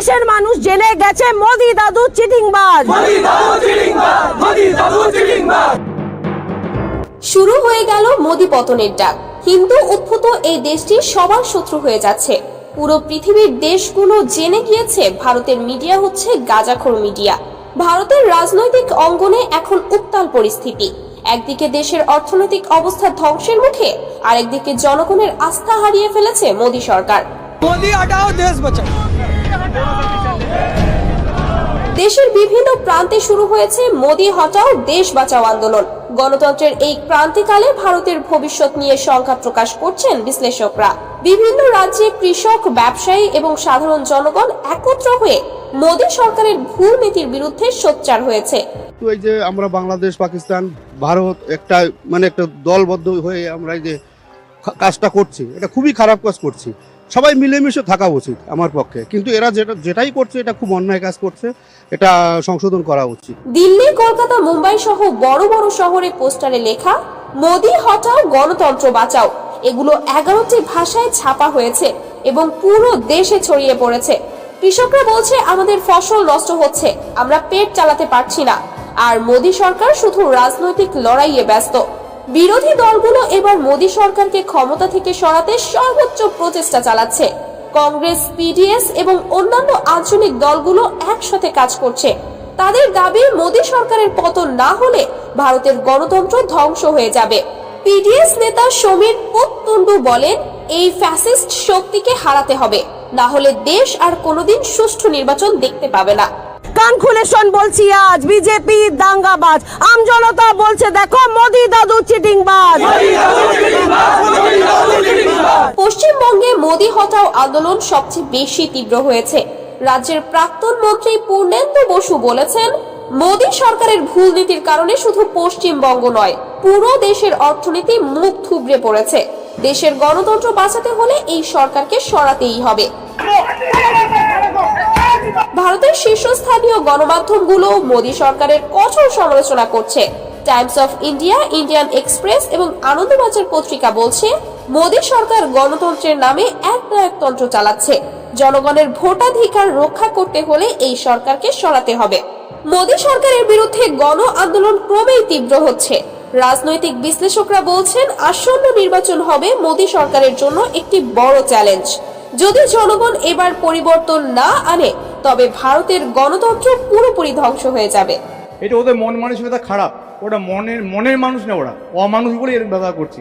দেশের মানুষ জেনে গেছে মোদি দাদু চিটিংবাজ। শুরু হয়ে গেল মোদি পতনের ডাক। হিন্দু উদ্ভূত এই দেশটি সবার শত্রু হয়ে যাচ্ছে। পুরো পৃথিবীর দেশগুলো জেনে গিয়েছে ভারতের মিডিয়া হচ্ছে গাঁজাখোর মিডিয়া। ভারতের রাজনৈতিক অঙ্গনে এখন উত্তাল পরিস্থিতি। একদিকে দেশের অর্থনৈতিক অবস্থা ধ্বংসের মুখে, আরেকদিকে জনগণের আস্থা হারিয়ে ফেলেছে মোদি সরকার। মোদি হটাও দেশ বাঁচাও। দেশের বিভিন্ন প্রান্তে শুরু হয়েছে মোদি হটাও দেশ বাঁচাও আন্দোলন। গণতন্ত্রের এই ক্রান্তিকালে ভারতের ভবিষ্যৎ নিয়ে সংখ্যা প্রকাশ করছেন বিশ্লেষকরা। বিভিন্ন রাজ্যে কৃষক, ব্যবসায়ী এবং সাধারণ জনগণ একত্র হয়ে মোদি সরকারের ভুল নীতির বিরুদ্ধে সোচ্চার হয়েছে। তো এই যে আমরা বাংলাদেশ, পাকিস্তান, ভারত একটা একটা দলবদ্ধ হয়ে আমরা এই যে কাজটা করছি, এটা খুবই খারাপ কাজ করছি। সবাই মিলেমিশে থাকা উচিত আমার পক্ষে, কিন্তু এরা যেটাই করছে এটা খুব অন্যায় কাজ করছে, এটা সংশোধন করা উচিত। দিল্লি, কলকাতা, মুম্বাই সহ বড় বড় শহরে পোস্টারে লেখা মোদি হটাও গণতন্ত্র বাঁচাও, এগুলো 11টি ভাষায় ছাপা হয়েছে এবং পুরো দেশে ছড়িয়ে পড়েছে। কৃষকরা বলছে আমাদের ফসল নষ্ট হচ্ছে, আমরা পেট চালাতে পারছি না, আর মোদি সরকার শুধু রাজনৈতিক লড়াইয়ে ব্যস্ত। বিরোধী দলগুলো এবার মোদি সরকারকে ক্ষমতা থেকে সরাতে সর্বোচ্চ প্রচেষ্টা চালাচ্ছে। কংগ্রেস, পিডিএস এবং অন্যান্য আঞ্চলিক দলগুলো একসাথে কাজ করছে। তাদের দাবি মোদি সরকারের পতন না হলে ভারতের গণতন্ত্র ধ্বংস হয়ে যাবে। পিডিএস নেতা সমীর পুততুন্ডু বলেন, এই ফ্যাসিস্ট শক্তিকে হারাতে হবে, না হলে দেশ আর কোনোদিন সুষ্ঠু নির্বাচন দেখতে পাবে না। কান খুলে শোন বলছি, আজ বিজেপি দাঙ্গাবাজ, আমজনতা বলছে দেখো মোদি দাদু চিটিংবাজ। পশ্চিমবঙ্গে মোদি হটাও আন্দোলন সবচেয়ে বেশি তীব্র হয়েছে। রাজ্যের প্রাক্তন মন্ত্রী পূর্ণেন্দু বসু বলেছেন, মোদি সরকারের ভুল নীতির কারণে শুধু পশ্চিমবঙ্গ নয়, পুরো দেশের অর্থনীতি মুখ থুবড়ে পড়েছে। দেশের গণতন্ত্র বাঁচাতে হলে এই সরকারকে সরাতেই হবে। ভারতের শীর্ষস্থানীয় গণমাধ্যমগুলো মোদি সরকারের কঠোর সমালোচনা করছে। Times of India, Indian express এবং আনন্দবাজার পত্রিকা বলছে, মোদি সরকার গণতন্ত্রের নামে একনায়কতন্ত্র চালাচ্ছে। জনগণের ভোটাধিকার রক্ষা করতে হলে এই সরকারকে সরাতে হবে। মোদি সরকারের বিরুদ্ধে গণ আন্দোলন ক্রমেই তীব্র হচ্ছে। রাজনৈতিক বিশ্লেষকরা বলছেন, আসন্ন নির্বাচন হবে মোদি সরকারের জন্য একটি বড় চ্যালেঞ্জ। যদি জনগণ এবার পরিবর্তন না আনে, তবে ভারতের গণতন্ত্র পুরোপুরি ধ্বংস হয়ে যাবে। এটা ওদের মন মানসিকতা খারাপ, ওটা মনের মানুষ না, ওরা অমানুষ বলে এর ব্যবহার করছি।